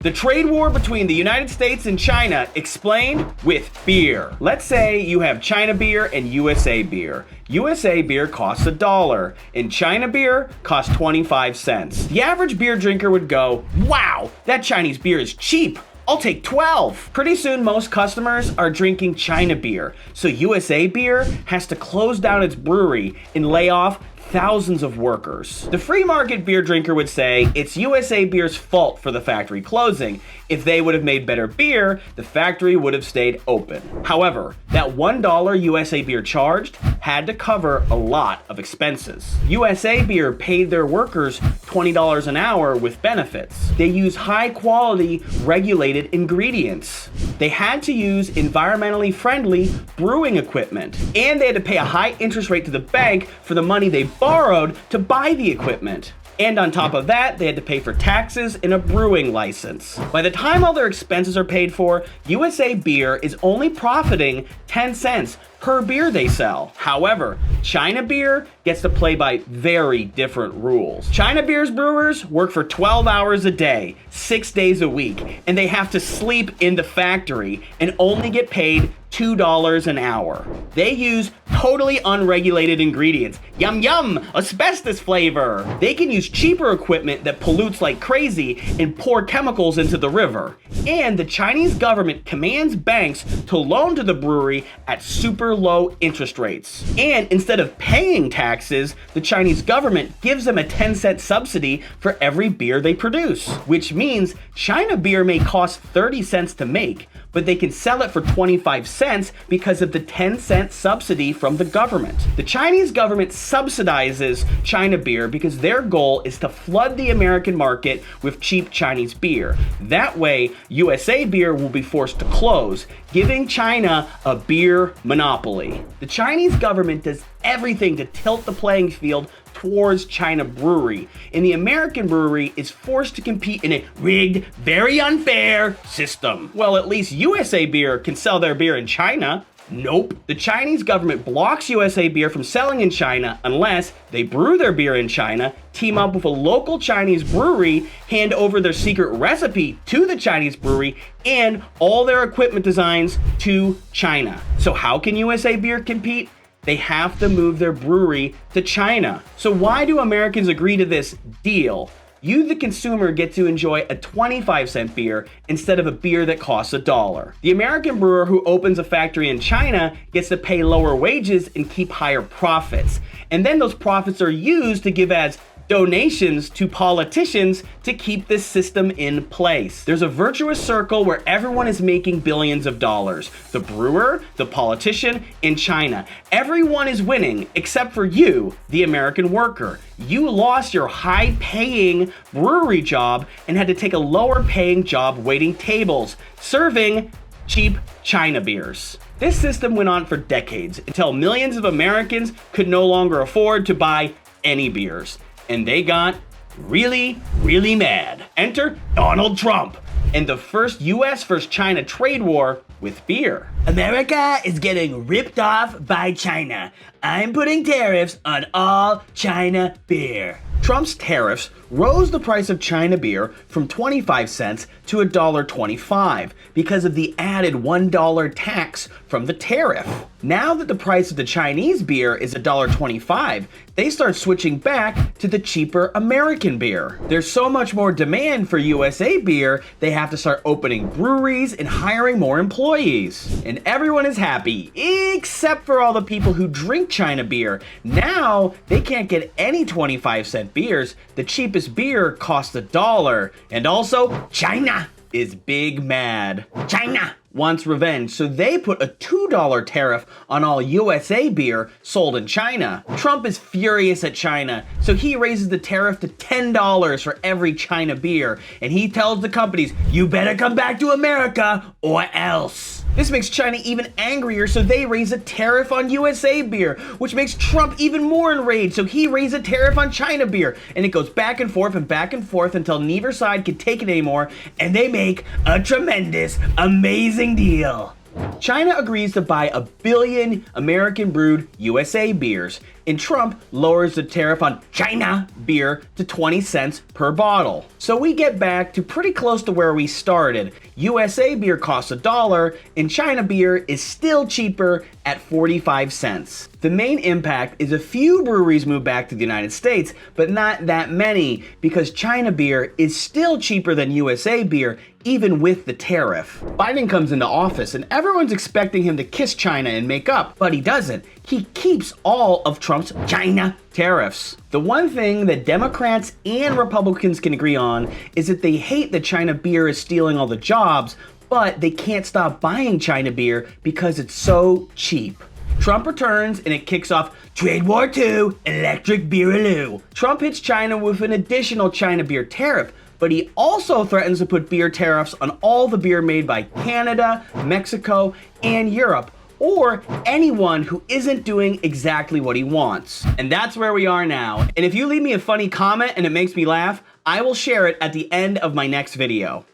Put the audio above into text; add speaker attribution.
Speaker 1: The trade war between the United States and China explained with beer. Let's say you have China beer and USA beer. USA beer costs $1 and China beer costs 25 cents. The average beer drinker would go, "Wow, that Chinese beer is cheap. I'll take 12. Pretty soon, most customers are drinking China beer, so USA beer has to close down its brewery and lay off thousands of workers. The free market beer drinker would say it's USA beer's fault for the factory closing. If they would have made better beer, the factory would have stayed open. However, that $1 USA beer charged had to cover a lot of expenses. USA beer paid their workers $20 an hour with benefits. They use high quality, regulated ingredients. They had to use environmentally friendly brewing equipment, and they had to pay a high interest rate to the bank for the money they borrowed to buy the equipment. And on top of that, they had to pay for taxes and a brewing license. By the time all their expenses are paid for, USA Beer is only profiting 10 cents per beer they sell. However, China Beer gets to play by very different rules. China Beer's brewers work for 12 hours a day, 6 days a week, and they have to sleep in the factory and only get paid $2 an hour. They use totally unregulated ingredients. Yum yum, asbestos flavor. They can use cheaper equipment that pollutes like crazy and pour chemicals into the river. And the Chinese government commands banks to loan to the brewery at super low interest rates. And instead of paying taxes, the Chinese government gives them a 10-cent subsidy for every beer they produce, which means China beer may cost 30 cents to make, but they can sell it for 25 cents because of the 10-cent subsidy from the government. The Chinese government subsidizes China beer because their goal is to flood the American market with cheap Chinese beer. That way, USA beer will be forced to close, giving China a beer monopoly. The Chinese government does everything to tilt the playing field towards China brewery, and the American brewery is forced to compete in a rigged, very unfair system. Well, at least USA beer can sell their beer in China. Nope. The Chinese government blocks USA beer from selling in China unless they brew their beer in China, team up with a local Chinese brewery, hand over their secret recipe to the Chinese brewery, and all their equipment designs to China. So how can USA beer compete? They have to move their brewery to China. So why do Americans agree to this deal? You, the consumer, get to enjoy a 25-cent beer instead of a beer that costs $1. The American brewer who opens a factory in China gets to pay lower wages and keep higher profits. And then those profits are used to give as donations to politicians to keep this system in place. There's a virtuous circle where everyone is making billions of dollars. The brewer, the politician, and China. Everyone is winning except for you, the American worker. You lost your high-paying brewery job and had to take a lower-paying job waiting tables, serving cheap China beers. This system went on for decades until millions of Americans could no longer afford to buy any beers. And they got really, really mad. Enter Donald Trump and the first US versus China trade war with beer. America is getting ripped off by China. I'm putting tariffs on all China beer. Trump's tariffs rose the price of China beer from 25 cents to $1.25 because of the added $1 tax from the tariff. Now that the price of the Chinese beer is $1.25, they start switching back to the cheaper American beer. There's so much more demand for USA beer, they have to start opening breweries and hiring more employees. And everyone is happy, except for all the people who drink China beer. Now, they can't get any 25-cent beers. The cheapest beer costs $1. And also, China is big mad. China wants revenge, so they put a $2 tariff on all USA beer sold in China. Trump is furious at China, so he raises the tariff to $10 for every China beer, and he tells the companies, "You better come back to America or else." This makes China even angrier, so they raise a tariff on USA beer, which makes Trump even more enraged, so he raises a tariff on China beer, and it goes back and forth until neither side can take it anymore, and they make a tremendous, amazing deal. China agrees to buy 1 billion American brewed USA beers, and Trump lowers the tariff on China beer to 20 cents per bottle. So we get back to pretty close to where we started. USA beer costs $1 and China beer is still cheaper at 45 cents. The main impact is a few breweries move back to the United States, but not that many because China beer is still cheaper than USA beer even with the tariff. Biden comes into office and everyone's expecting him to kiss China and make up, but he doesn't. He keeps all of Trump's China tariffs. The one thing that Democrats and Republicans can agree on is that they hate that China beer is stealing all the jobs, but they can't stop buying China beer because it's so cheap. Trump returns and it kicks off Trade War 2, Electric Beeraloo. Trump hits China with an additional China beer tariff, but he also threatens to put beer tariffs on all the beer made by Canada, Mexico, and Europe, or anyone who isn't doing exactly what he wants. And that's where we are now. And if you leave me a funny comment and it makes me laugh, I will share it at the end of my next video.